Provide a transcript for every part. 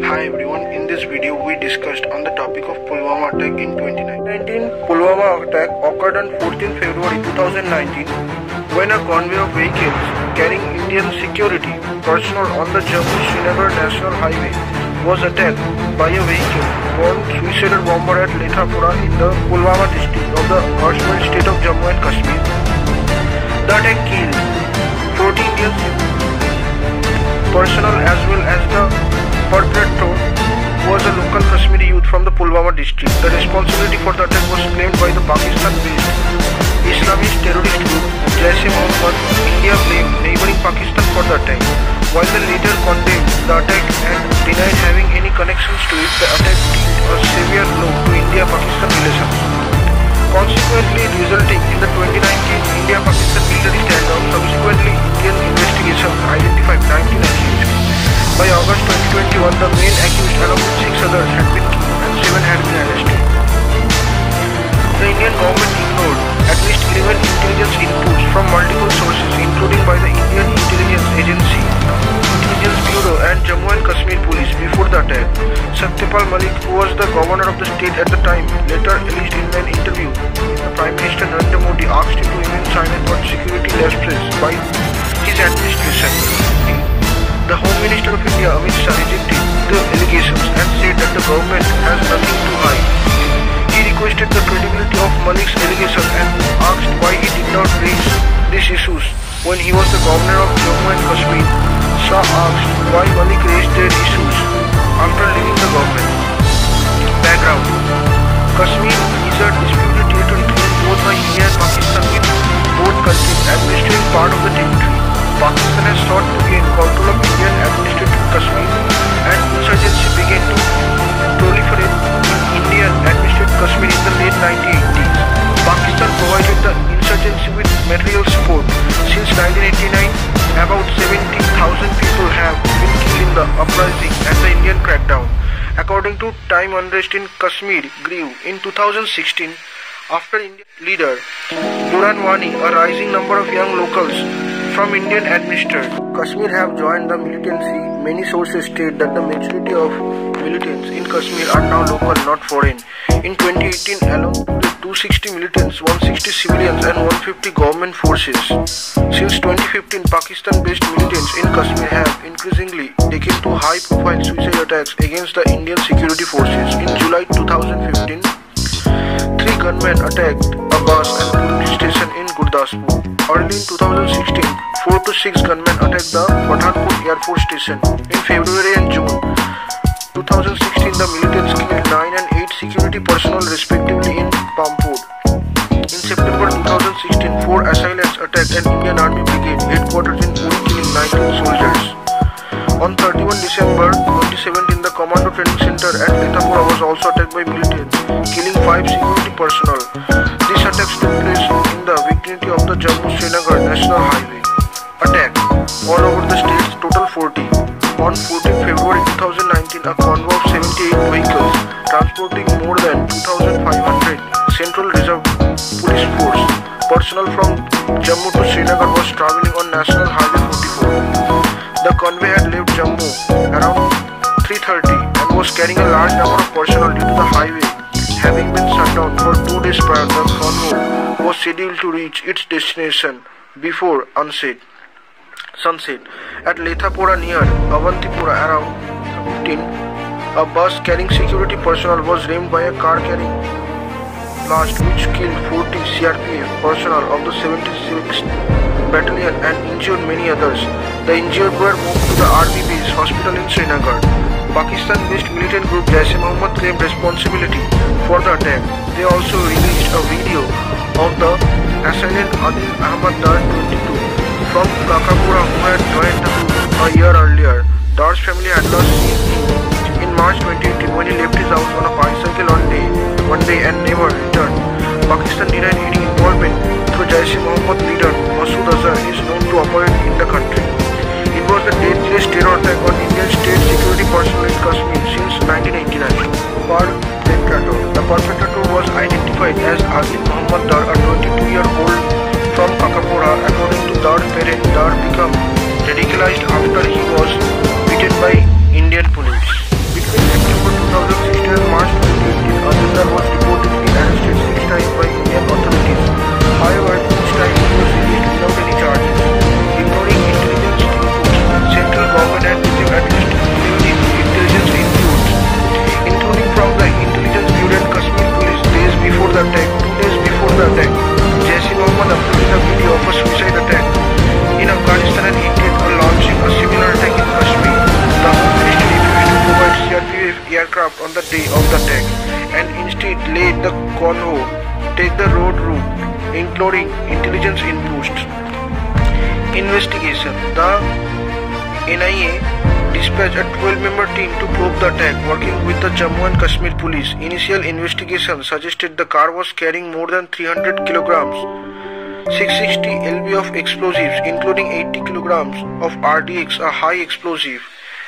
Hi everyone, in this video we discussed on the topic of Pulwama Attack in 2019. Pulwama Attack occurred on 14 February 2019 when a convoy of vehicles carrying Indian security personnel on the Jammu-Srinagar National Highway was attacked by a vehicle born suicidal bomber at Lethapura in the Pulwama district of the Kashmir state of Jammu and Kashmir. The attack killed 14 Indian personnel as well as the perpetrator was a local Kashmiri youth from the Pulwama district. The responsibility for the attack was claimed by the Pakistan-based Islamist terrorist group Jaish-e-Mohammed. India blamed neighboring Pakistan for the attack. While they later condemned the attack and denied having any connections to it, the attack dealt a severe blow to India-Pakistan relations, consequently resulting in the 2019 India-Pakistan military standoff. Subsequently, Indian investigations identified 19 accused. By August 2021, the main accused along with 6 others had been killed and 7 had been arrested. The Indian government ignored at least 11 intelligence inputs from multiple sources, including by the Indian Intelligence Agency, Intelligence Bureau and Jammu and Kashmir Police before the attack. Satyapal Malik, who was the governor of the state at the time, later alleged in an interview the Prime Minister Narendra Modi asked him to remain silent on security lapses by his administration. The Home Minister of India, Amit Shah, rejected the allegations and said that the government has nothing to hide. He requested the credibility of Malik's allegation and asked why he did not raise these issues when he was the governor of Jammu and Kashmir. Shah asked why Malik raised their issues after leaving the government. Background: Kashmir is a disputed territory claimed both by India and Pakistan, with both countries administering part of the territory. Pakistan has sought to gain control of Indian administered Kashmir, and insurgency began to proliferate in Indian administered Kashmir in the late 1980s. Pakistan provided the insurgency with material support. Since 1989, about 70,000 people have been killed in the uprising and the Indian crackdown. According to Time, unrest in Kashmir grew in 2016 after Indian leader Burhan Wani, a rising number of young locals from Indian administered Kashmir have joined the militancy. Many sources state that the majority of militants in Kashmir are now local, not foreign. In 2018 alone, 260 militants, 160 civilians and 150 government forces. Since 2015, Pakistan-based militants in Kashmir have increasingly taken to high-profile suicide attacks against the Indian security forces. In July 2015, 3 gunmen attacked a bus and police station in Gurdaspur. Early in 2016, 4 to 6 gunmen attacked the Pathankot Air Force Station. In February and June 2016, the militants killed 9 and 8 security personnel respectively in Pampur. In September 2016, 4 assailants attacked an Indian Army brigade headquarters in Puri, killing 19 soldiers. On 31 December 2017, the Commando Training Center at Lethapura was also attacked by militants, killing 5 security personnel. These attacks took place in the vicinity of the Jammu-Srinagar National Highway. Attack all over the states, total 40. On 14 February 2019, a convoy of 78 vehicles transporting more than 2,500 Central Reserve Police Force personnel from Jammu to Srinagar was travelling on National Highway 44. The convoy had left Jammu around 3:30 and was carrying a large number of personnel due to the highway having been shut down for 2 days prior. The convoy was scheduled to reach its destination before sunset. At Lethapura near Avantipura around 15, a bus carrying security personnel was rammed by a car carrying blast which killed 40 CRPF personnel of the 76th Battalion and injured many others. The injured were moved to the Army base hospital in Srinagar. Pakistan-based militant group Jaish-e-Mohammed claimed responsibility for the attack. They also released a video of the assailant Adil Ahmad Dar, 22, from Kakapura, who had joined the group a year earlier. Dar's family had last seen him in March 2018 when he left his house on a bicycle one day and never returned. Pakistan denied any involvement through Jaish-e-Mohammed leader Masood Azhar is known to operate in the country. It was the deadliest terror attack on Indian state security personnel in Kashmir since 1989. The perpetrator was identified as Adil Ahmad Dar, a 22-year-old from Kakapura. According to Dar's parents, Dar became radicalized after he was beaten by Indian police. Between September 2016 and March 2018, Azindar was reportedly arrested 6 times by Indian authorities. However, each time he was released without any charges. Ignoring intelligence inputs, central government had received at least 50 intelligence inputs, including from the Intelligence Bureau and Kashmir Police days before the attack. 2 days before the attack, Jaish-e-Mohammed uploaded a video of a suicide attack in Afghanistan and hinted at launching a similar attack in Kashmir. The Home Ministry refused to provide CRPF aircraft on the day of the attack and instead let the convoy take the road route, including intelligence inputs. Investigation. The NIA dispatched a 12-member team to probe the attack, working with the Jammu and Kashmir Police. Initial investigation suggested the car was carrying more than 300 kilograms, 660 lb of explosives, including 80 kilograms of RDX, a high explosive,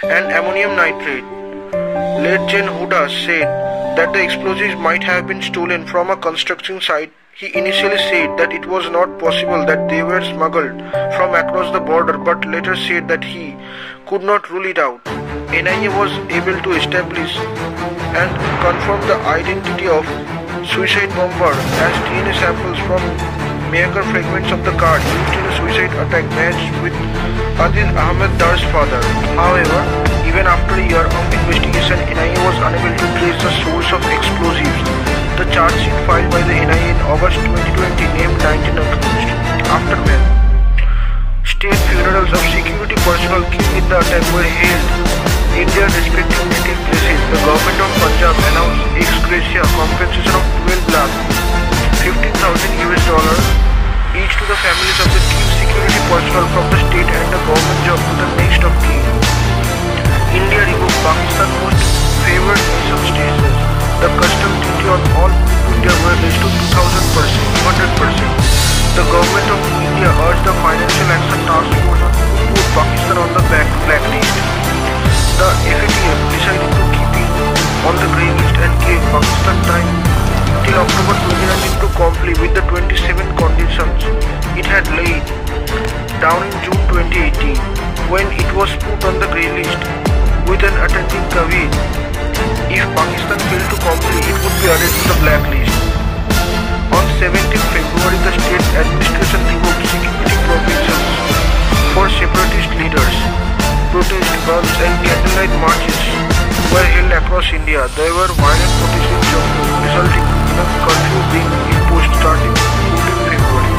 and ammonium nitrate. Late Gen Huda said that the explosives might have been stolen from a construction site. He initially said that it was not possible that they were smuggled from across the border, but later said that he could not rule it out. NIA was able to establish and confirm the identity of suicide bomber as DNA samples from Maker fragments of the car used in a suicide attack matched with Adil Ahmed Dar's father. However, even after a year of investigation, NIA was unable to trace the source of explosives. The charge sheet filed by the NIA in August 2020 named 19 accused. Aftermath. State funerals of security personnel killed in the attack were held in their respective native places. The government of Punjab announced ex gratia compensation of 12 lakh, $15,000 each to the families of the key security personnel from the state and the government job to the next of kin. India revoked Pakistan's most favored nation status. The customs duty on all India were raised to 200%. The government of India urged the Financial Action Task Force to put Pakistan on the blacklist. The FATF decided to keep it on the grey list and gave Pakistan time till October 2019 to comply with the 27 conditions it had laid down in June 2018 when it was put on the grey list with an attending caveat. If Pakistan failed to comply, it would be added to the blacklist. On 17 February, the state administration revoked security provisions for separatist leaders. Protest guns and candlelight marches were held across India. There were violent protests in Jammu, resulting in a curfew being imposed starting 14 February.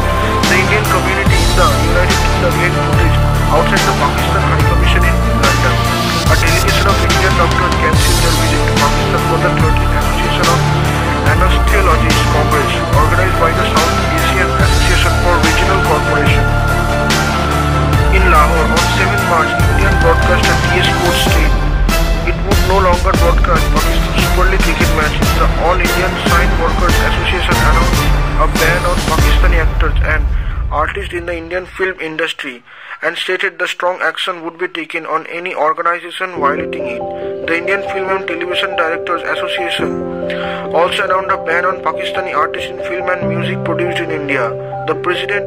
The Indian community in the United Kingdom held protest outside the Pakistan High Commission in London. A delegation of Indian doctors cancelled their visit to Pakistan for the 13th Association of Anesthesiologists Congress, organized by the South Asian Association for Regional Corporation. In Lahore, on 7 March, Indian broadcaster TS Sports said it would no longer broadcast Pakistan's Super League cricket matches. The All Indian Sign Workers Association announced a ban on Pakistani actors and artists in the Indian film industry and stated the strong action would be taken on any organization violating it. The Indian Film and Television Directors Association also announced a ban on Pakistani artists in film and music produced in India. The president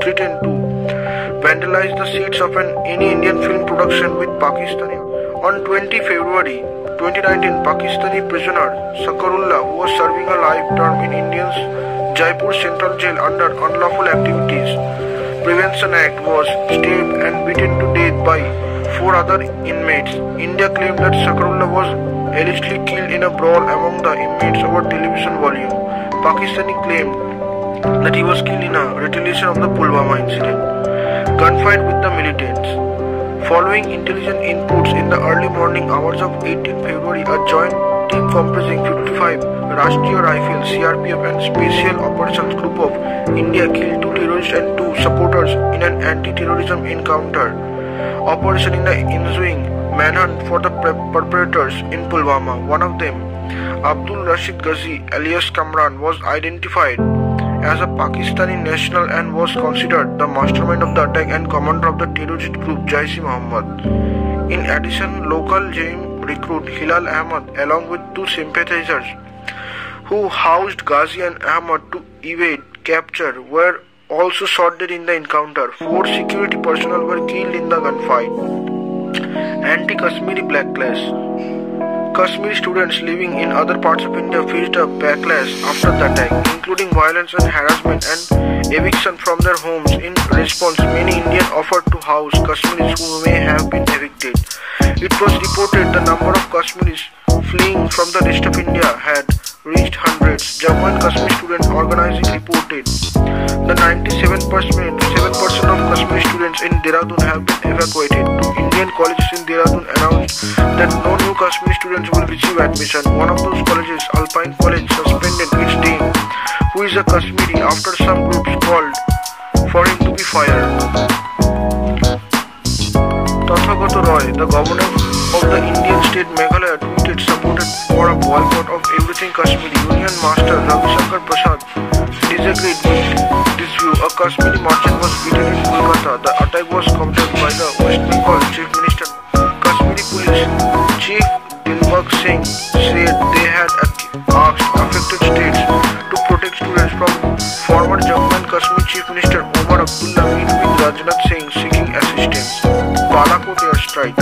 threatened to vandalize the sets of any Indian film production with Pakistani. On 20 February 2019, Pakistani prisoner Sakarullah, who was serving a life term in India's Jaipur Central Jail under Unlawful Activities Prevention Act, was stabbed and beaten to death by 4 other inmates. India claimed that Sakarullah was allegedly killed in a brawl among the inmates over television volume. Pakistani claimed that he was killed in a retaliation of the Pulwama incident. Gunfight with the militants. Following intelligence inputs in the early morning hours of 18 February, a joint team comprising 55 Rashtriya Rifles, CRPF and Special Operations Group of India killed 2 terrorists and 2 supporters in an anti-terrorism encounter operation in the ensuing manhunt for the perpetrators in Pulwama. One of them, Abdul Rashid Ghazi alias Kamran, was identified as a Pakistani national and was considered the mastermind of the attack and commander of the terrorist group Jaish-e-Mohammed. In addition, local JM recruit Hilal Ahmed along with 2 sympathizers who housed Ghazi and Ahmed to evade capture were also shot dead in the encounter. 4 security personnel were killed in the gunfight. Anti-Kashmiri backlash. Kashmiri students living in other parts of India faced a backlash after the attack, including violence and harassment and eviction from their homes. In response, many Indians offered to house Kashmiris who may have been evicted. It was reported the number of Kashmiris fleeing from the rest of India had reached hundreds. Jammu and Kashmir Student Organizing reported the 97% of Kashmiri students in Dehradun have been evacuated. Two Indian colleges in Dehradun announced that no new Kashmiri students will receive admission. One of those colleges, Alpine College, suspended its dean, who is a Kashmiri, after some groups called for him to be fired. Tathagata Roy, the governor of the Indian state Meghalaya, tweeted supported for a boycott of everything Kashmiri. Union Master Ravi Shankar Prasad disagreed with this view. A Kashmiri merchant was beaten in Kolkata. The attack was condemned by the West Bengal Chief Minister. Kashmiri Police Chief Dilbag Singh said they had asked affected states to protect students from former Jammu and Kashmir Chief Minister Omar Abdullah meet with Rajnath Singh seeking assistance. Balakot airstrike.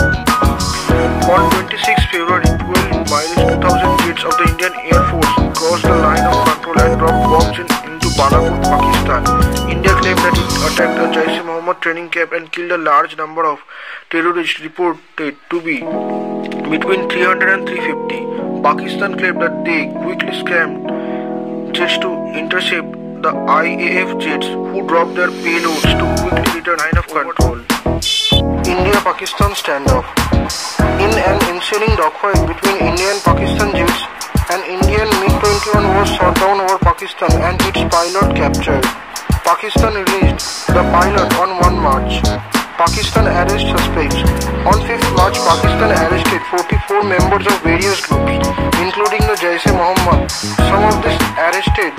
On 26 February, 12 miles 2,000 jets of the Indian Air Force crossed the line of control and dropped bombs into Balakot, Pakistan. India claimed that it attacked a Jaish-e-Mohammed training camp and killed a large number of terrorists, reported to be between 300 and 350. Pakistan claimed that they quickly scrammed jets to intercept the IAF jets, who dropped their payloads to quickly return line of control. India-Pakistan standoff. In an ensuing dogfight between India and Pakistan jets, an Indian MiG-21 was shot down over Pakistan and its pilot captured. Pakistan released the pilot on 1 March. Pakistan arrests suspects. On 5th March, Pakistan arrested 44 members of various groups, including the Jaish-e-Mohammed. Some of these arrested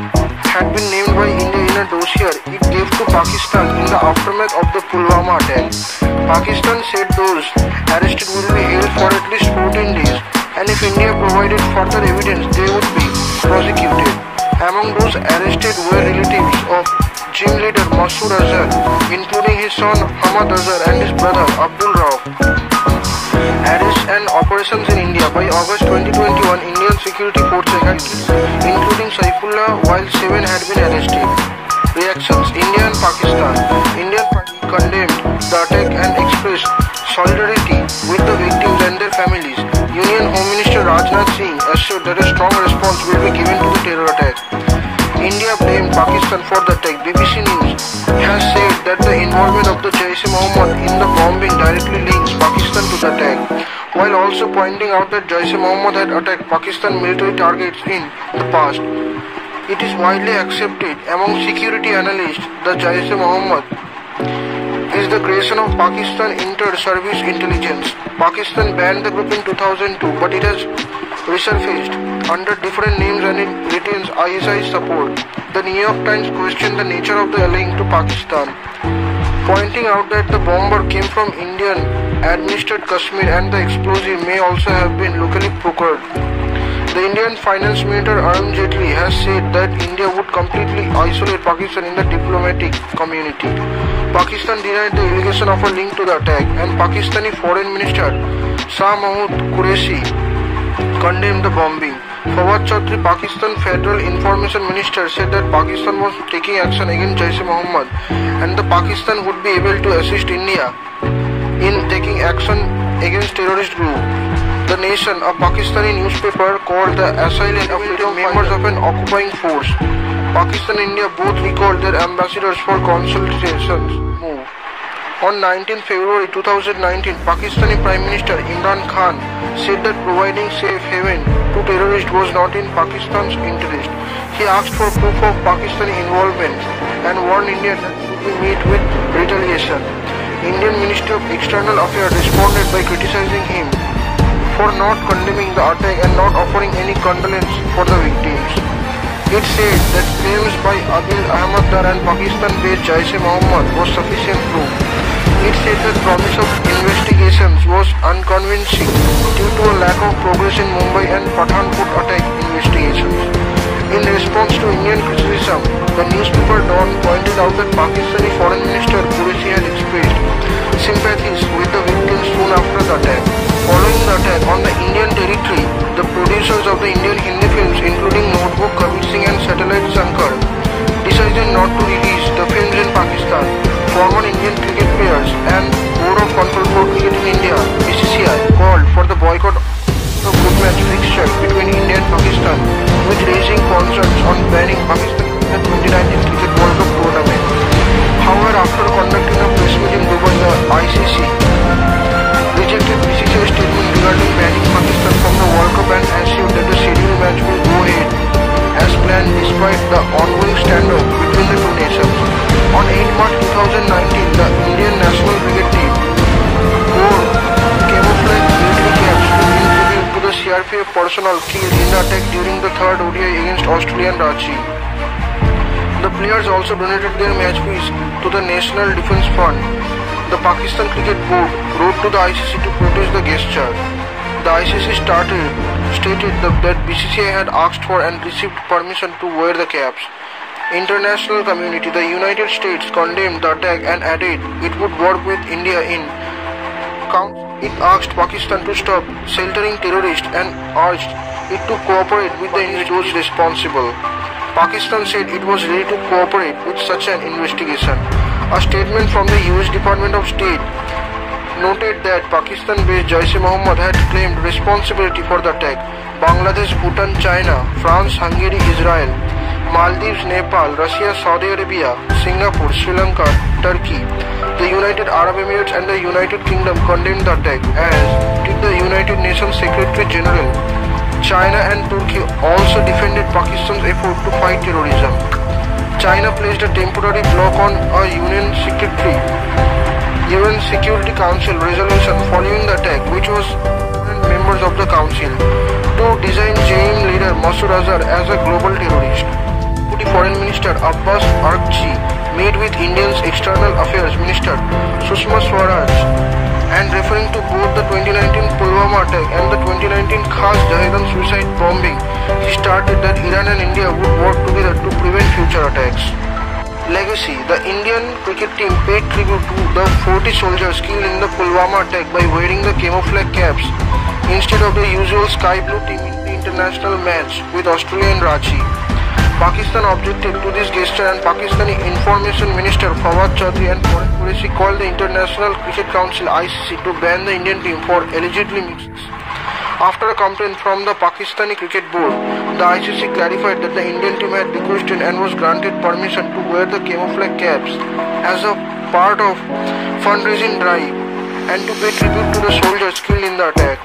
had been named by India in a dossier it gave to Pakistan in the aftermath of the Pulwama attack. Pakistan said those arrested will be held for at least 14 days, and if India provided further evidence, they would be prosecuted. Among those arrested were relatives of gym leader Masood Azhar, including his son Hamad Azhar and his brother Abdul Rauf. Arrests and operations in India. By August 2021, Indian security forces had killed, including Saifullah, while 7 had been arrested. Reactions. India and Pakistan. India condemned the attack and expressed solidarity with the victims and their families. Union Home Minister Rajnath Singh assured that a strong response will be given to the terror attack. India blamed Pakistan for the attack. BBC News has said that the involvement of the Jaish-e-Mohammed in the bombing directly links Pakistan to the attack, while also pointing out that Jaish-e-Mohammed had attacked Pakistan military targets in the past. It is widely accepted among security analysts that Jaish-e-Mohammed is the creation of Pakistan Inter-Service Intelligence. Pakistan banned the group in 2002, but it has resurfaced under different names and it retains ISI support. The New York Times questioned the nature of the link to Pakistan, pointing out that the bomber came from Indian-administered Kashmir and the explosive may also have been locally procured. The Indian Finance Minister Arun Jaitley has said that India would completely isolate Pakistan in the diplomatic community. Pakistan denied the allegation of a link to the attack, and Pakistani Foreign Minister Shah Mahmood Qureshi condemned the bombing. Fawad Chaudhry, Pakistan Federal Information Minister, said that Pakistan was taking action against Jaish-e-Mohammed and the Pakistan would be able to assist India in taking action against terrorist group. The Nation, a Pakistani newspaper, called the assailant of freedom members of an occupying force. Pakistan and India both recalled their ambassadors for consultations move. On 19 February 2019, Pakistani Prime Minister Imran Khan said that providing safe haven to terrorists was not in Pakistan's interest. He asked for proof of Pakistani involvement and warned India that it would be met with retaliation. Indian Ministry of External Affairs responded by criticizing him for not condemning the attack and not offering any condolence for the victims. It said that claims by Adil Ahmad Dar and Pakistan-based Jaish-e-Mohammed was sufficient proof. It said that promise of investigations was unconvincing due to a lack of progress in Mumbai and Pathankot attack investigations. In response to Indian criticism, the newspaper Dawn pointed out that Pakistani Foreign Minister Qureshi had expressed sympathies with the victims soon after the attack. Following the attack on the Indian territory, the producers of the Indian Hindi films including Notebook, Kabir Singh and Satellite Shankar decided not to release the films in Pakistan. Former Indian cricket players and Board of Control for Cricket in India (BCCI) called for the boycott of good match fixture between India and Pakistan, with raising concerns on banning Pakistan from the 2019 Cricket World Cup tournament. However, after conducting a press meet in Dubai, the ICC rejected BCCI's statement regarding banning Pakistan from the World Cup and assured that the scheduled match will go ahead as planned despite the ongoing standoff between the two nations. On 8 March 2019, the Indian national cricket team wore camouflage military caps to pay tribute to the CRPF personnel killed in the attack during the third ODI against Australia and Ranchi. The players also donated their match fees to the National Defence Fund. The Pakistan Cricket Board wrote to the ICC to protest the gesture. The ICC stated that BCCI had asked for and received permission to wear the caps. International community, the United States, condemned the attack and added it would work with India in it asked Pakistan to stop sheltering terrorists and urged it to cooperate with the those responsible. Pakistan said it was ready to cooperate with such an investigation. A statement from the US Department of State noted that Pakistan-based Jaish-e-Mohammed had claimed responsibility for the attack. Bangladesh, Bhutan, China, France, Hungary, Israel, Maldives, Nepal, Russia, Saudi Arabia, Singapore, Sri Lanka, Turkey, the United Arab Emirates and the United Kingdom condemned the attack, as did the United Nations Secretary General. China and Turkey also defended Pakistan's effort to fight terrorism. China placed a temporary block on a UN Security Council resolution following the attack, which was members of the council to design JM leader Masood Azhar as a global terrorist. Deputy Foreign Minister Abbas Araghchi met with India's External Affairs Minister Sushma Swaraj, and referring to both the 2019 Pulwama attack and the 2019 Khas Jahedan suicide bombing, he stated that Iran and India would work together to prevent future attacks. Legacy: the Indian cricket team paid tribute to the 40 soldiers killed in the Pulwama attack by wearing the camouflage caps instead of the usual sky blue team in the international match with Australia and Ranchi. Pakistan objected to this gesture, and Pakistani Information Minister Fawad Chaudhry and Foreign Policy called the International Cricket Council (ICC) to ban the Indian team for allegedly mixes. After a complaint from the Pakistani Cricket Board, the ICC clarified that the Indian team had requested and was granted permission to wear the camouflage caps as a part of fundraising drive and to pay tribute to the soldiers killed in the attack.